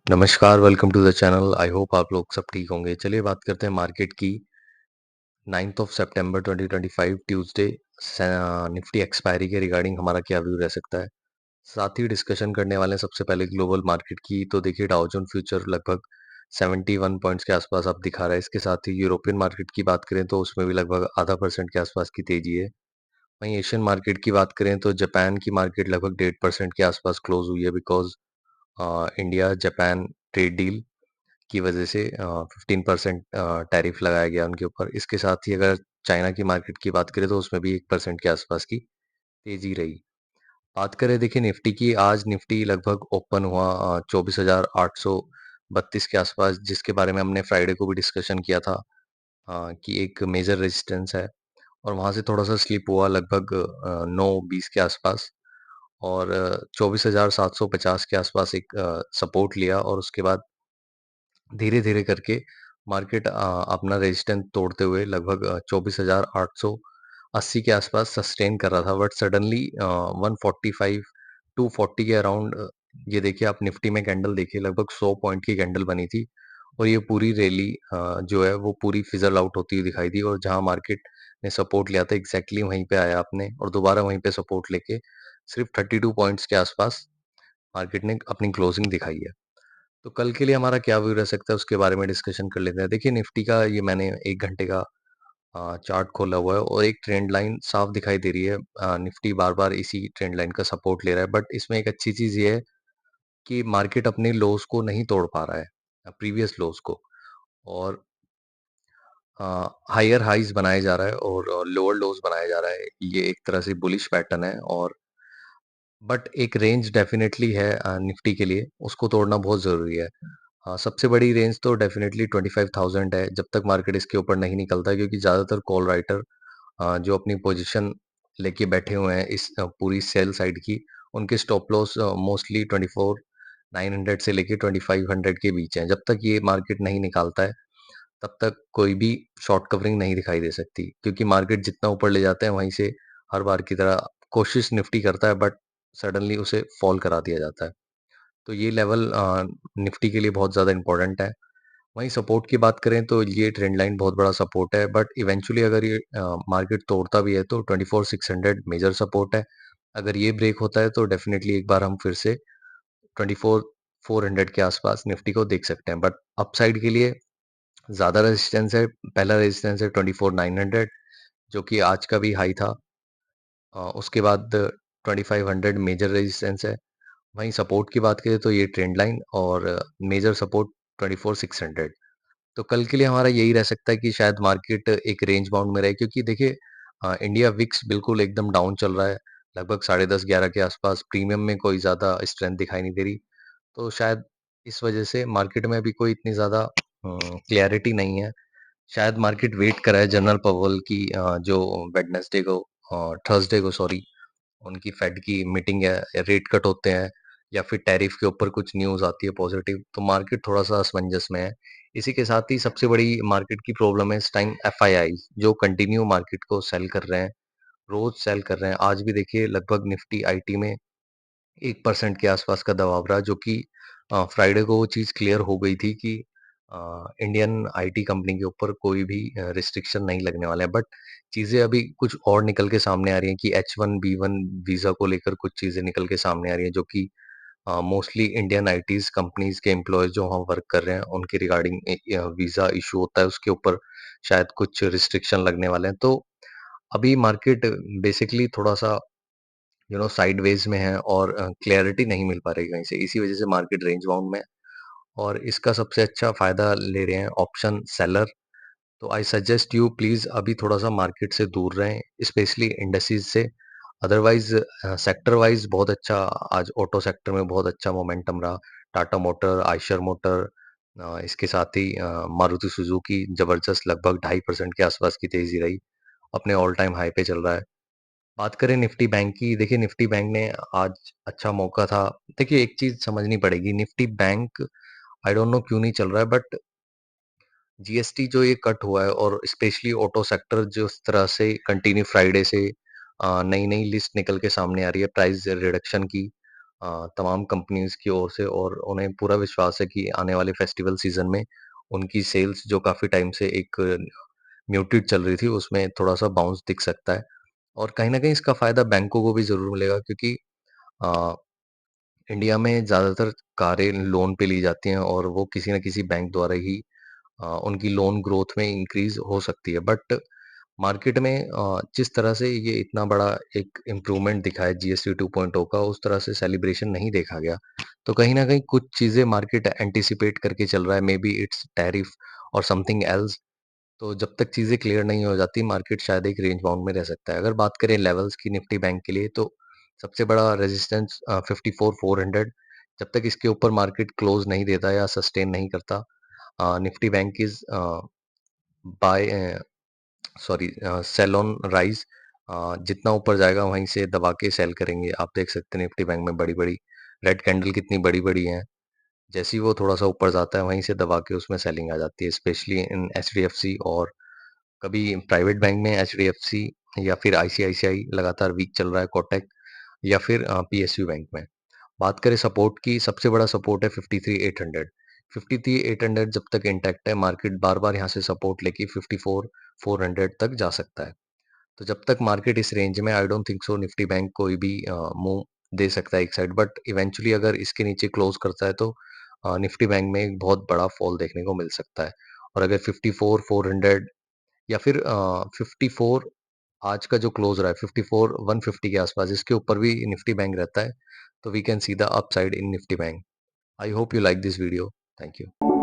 नमस्कार, welcome to the channel. I hope आप लोग सब ठीक होंगे। चलिए बात करते हैं मार्केट की। 9th of September 2025 Tuesday Nifty expiry के रिगार्डिंग हमारा क्या व्यू रह सकता है। साथ ही डिस्कशन करने वाले हैं सबसे पहले ग्लोबल मार्केट की। तो देखिए डाउ जोन फ्यूचर लगभग 71 पॉइंट्स के आसपास अब दिखा रहा है। इसके साथ ही यूरोपियन मार्केट की बात करें तो उसमें भी लगभग आधा परसेंट के आसपास की तेजी है। वहीं एशियन मार्केट की बात करें तो जापान की मार्केट लगभग 1.5% के आसपास क्लोज हुई है because India Japan trade deal की वजह से 15% टैरिफ लगाया गया उनके ऊपर। इसके साथ ही अगर चाइना की मार्केट की बात करें तो उसमें भी 1% के आसपास की तेजी रही। बात करें देखिए निफ्टी की, आज निफ्टी लगभग ओपन हुआ 24,832 के आसपास, जिसके बारे में हमने फ्राइडे को भी डिस्कशन किया था कि एक मेजर रेजिस्टेंस है। और वहां से थोड़ा सा स्लिप हुआ लगभग 9:20 के आसपास, और 24,750 के आसपास एक सपोर्ट लिया, और उसके बाद धीरे-धीरे करके मार्केट अपना रेजिस्टेंस तोड़ते हुए लगभग 24,880 के आसपास सस्टेन कर रहा था। बट सडनली 145 240 के अराउंड, ये देखिए आप निफ्टी में कैंडल देखिए, लगभग 100 पॉइंट की कैंडल बनी थी। और ये पूरी रैली जो है वो पूरी फिजल आउट होती हुई दिखाई दी, और जहां मार्केट ने सपोर्ट लिया था एग्जैक्टली वहीं पे आया आपने, और दोबारा वहीं पे सपोर्ट लेके सिर्फ 32 पॉइंट्स के आसपास मार्केट ने अपनी क्लोजिंग दिखाई है। तो कल के लिए हमारा क्या व्यू रह सकता है उसके बारे में डिस्कशन कर लेते हैं। देखिए निफ्टी का ये मैंने 1 घंटे का चार्ट खोला हुआ है, और एक ट्रेंड लाइन साफ दिखाई दे रही है। निफ्टी बार-बार इसी ट्रेंड लाइन का सपोर्ट ले रहा है, बट इसमें एक अच्छी चीज़ ये है कि मार्केट अपने लोज़ को नहीं तोड़ पा रहा है, प्रीवियस लोज़ को। और हायर हाइज़ बनाया जा रहा है, और लोअर लोज़ बनाया जा रहा है। ये एक तरह से बुलिश पैटर्न है, और बट एक रेंज डेफिनेटली है निफ्टी के लिए, उसको तोड़ना बहुत ज़रूरी है। हाँ, सबसे बड़ी रेंज तो डेफिनेटली 25,000 है, जब तक मार्केट इसके ऊपर नहीं निकलता है, क्योंकि ज़्यादातर कॉल राइटर जो अपनी पोजीशन लेके बैठे हुए हैं इस पूरी सेल साइड की, उनके स्टॉप लॉस मोस्टली 24,900 से लेके 2500 के बीच हैं। जब तक ये मार्केट नहीं निकालता है, तब तक कोई भी शॉर्ट कवरिंग नहीं दिखाई दे सकती, क्योंकि मार्केट जितना ऊपर ले जाता है वहीं से हर बार की तरह कोशिश निफ्टी करता है, बट सडनली उसे फॉल करा दिया जाता है। तो ये लेवल निफ्टी के लिए बहुत ज़्यादा इंपॉर्टेंट है। वहीं सपोर्ट की बात करें तो ये ट्रेंड लाइन बहुत बड़ा सपोर्ट है, बट इवेंचुअली अगर ये मार्केट तोड़ता भी है तो 24,600 मेजर सपोर्ट है। अगर ये ब्रेक होता है तो डेफिनेटली एक बार हम फिर से 24,400 के आसपास निफ्टी को देख सकते हैं। बट अपसाइड के लिए ज़्यादा रेजिस्टेंस है। पहला रेजिस्टेंस है 24,900, जो कि आज का भी हाई था। उसके बाद 2500 मेजर रेजिस्टेंस है। वहीं सपोर्ट की बात करें तो ये ट्रेंड लाइन, और मेजर सपोर्ट 24,600। तो कल के लिए हमारा यही रह सकता है कि शायद मार्केट एक रेंज बाउंड में रहे, क्योंकि देखिए इंडिया विक्स बिल्कुल एकदम डाउन चल रहा है, लगभग 10:30-11 के आसपास। प्रीमियम में कोई ज़्यादा स्ट्रेंथ दिखाई नहीं दे रही। तो शायद इस वजह से मार्केट में अभी कोई इतनी ज़्यादा क्लैरिटी नहीं है। शायद मार्केट वेट कर रहा है जनरल पॉवेल की, जो वेडनेसडे को थर्सडे को सॉरी, उनकी फेड की मीटिंग है, रेट कट होते हैं, या फिर टैरिफ के ऊपर कुछ न्यूज़ आती है पॉजिटिव, तो मार्केट थोड़ा-सा असमंजस में है। इसी के साथ ही सबसे बड़ी मार्केट की प्रॉब्लम है इस टाइम एफआईआईज़, जो कंटिन्यू मार्केट को सेल कर रहे हैं, रोज़ सेल कर रहे हैं। आज भी देखिए लगभग निफ्टी आईटी में 1% के आसपास का दबाव रहा, जो कि फ्राइडे को वो चीज़ क्लियर हो गई थी कि इंडियन आईटी कंपनी के ऊपर कोई भी रिस्ट्रिक्शन नहीं लगने वाला है। बट चीज़ें अभी कुछ और निकल के सामने आ रही हैं कि H1B1 वीज़ा को लेकर कुछ चीज़ें निकल के सामने आ रही हैं, जो कि मोस्टली इंडियन आईटीज़ कंपनीज़ के एम्प्लॉइज़ जो वहाँ वर्क कर रहे हैं, उनके रिगार्डिंग वीज़ा इश्यू होता है, उसके ऊपर शायद कुछ रिस्ट्रिक्शन लगने वाले हैं। तो अभी मार्केट बेसिकली थोड़ा-सा साइडवेज में है, और क्लैरिटी नहीं मिल पा रही कहीं से। इसी वजह से मार्केट रेंज बाउंड में है, और इसका सबसे अच्छा फ़ायदा ले रहे हैं ऑप्शन सेलर। तो आई सजेस्ट यू प्लीज़ अभी थोड़ा-सा मार्केट से दूर रहें, स्पेशली इंडस्ट्रीज़ से। अदरवाइज़ सेक्टर वाइज़ बहुत अच्छा, आज ऑटो सेक्टर में बहुत अच्छा मोमेंटम रहा। टाटा मोटर, आयशर मोटर, इसके साथ ही मारुति सुजुकी जबरदस्त लगभग 2.5% के आसपास की तेज़ी रही, अपने ऑल टाइम हाई पे चल रहा है। बात करें निफ्टी बैंक की, देखिए निफ्टी बैंक ने आज अच्छा मौका था। देखिए एक चीज़ समझनी पड़ेगी, Nifty bank I don't know क्यों नहीं चल रहा है, बट जीएसटी जो ये कट हुआ है, और स्पेशली ऑटो सेक्टर जिस तरह से कंटिन्यू फ्राइडे से नई-नई लिस्ट निकल के सामने आ रही है प्राइस रिडक्शन की, तमाम कंपनीज़ की ओर से और उन्हें पूरा विश्वास है कि आने वाले फेस्टिवल सीज़न में उनकी सेल्स जो काफ़ी टाइम से एक म्यूटेड चल रही थी, उसमें थोड़ा-सा बाउंस दिख सकता है। और कहीं न कहीं इसका फ़ायदा बैंकों को भी ज़रूर मिलेगा क्योंकि अ, इंडिया में ज़्यादातर कारें लोन पे ली जाती हैं और वो किसी न किसी बैंक द्वारा ही उनकी लोन ग्रोथ में इंक्रीज़ हो सकती है। बट मार्केट में जिस तरह से ये इतना बड़ा एक इम्प्रूवमेंट दिखा है जीएसटी 2.0 का, उस तरह से सेलिब्रेशन नहीं देखा गया। तो कहीं न कहीं कुछ चीज़ें मार्केट एंटीसिपेट करके चल रहा है, मे बी इट्स टैरिफ और समथिंग एल्स। तो जब तक चीज़ें क्लियर नहीं हो जाती, मार्केट शायद एक रेंज बाउंड में रह सकता है। अगर बात करें लेवल्स की निफ्टी बैंक के लिए, तो सबसे बड़ा रेजिस्टेंस 54,400, जब तक इसके ऊपर मार्केट क्लोज़ नहीं देता या सस्टेन नहीं करता, Nifty bank is buy sorry sell on rise. जितना ऊपर जाएगा वहीं से दबा के सेल करेंगे। आप देख सकते हैं निफ्टी बैंक में बड़ी-बड़ी रेड कैंडल कितनी बड़ी-बड़ी हैं। जैसे ही वो थोड़ा-सा ऊपर जाता है वहीं से दबा के उसमें सेलिंग आ जाती है, स्पेशली इन एचडीएफसी। और कभी प्राइवेट बैंक में एचडीएफसी या फिर आईसीआईसीआई लगातार वीक चल रहा है, कोटक या फिर पीएसयू बैंक में। बात करें सपोर्ट की, सबसे बड़ा सपोर्ट है 53,800। 53,800 जब तक इंटैक्ट है, मार्केट बार-बार यहाँ से सपोर्ट लेके 54,400 तक जा सकता है। तो जब तक मार्केट इस रेंज में, I don't think so Nifty bank कोई भी मूव दे सकता है एक साइड। बट इवेंचुअली अगर इसके नीचे क्लोज करता है तो निफ्टी बैंक में एक बहुत बड़ा फॉल देखने को मिल सकता है। और अगर 54,400 या फिर 54 आज का जो क्लोज रहा है 54,150 के आसपास, इसके ऊपर भी निफ्टी बैंक रहता है, तो we can see the upside in Nifty bank. I hope you like this video. Thank you.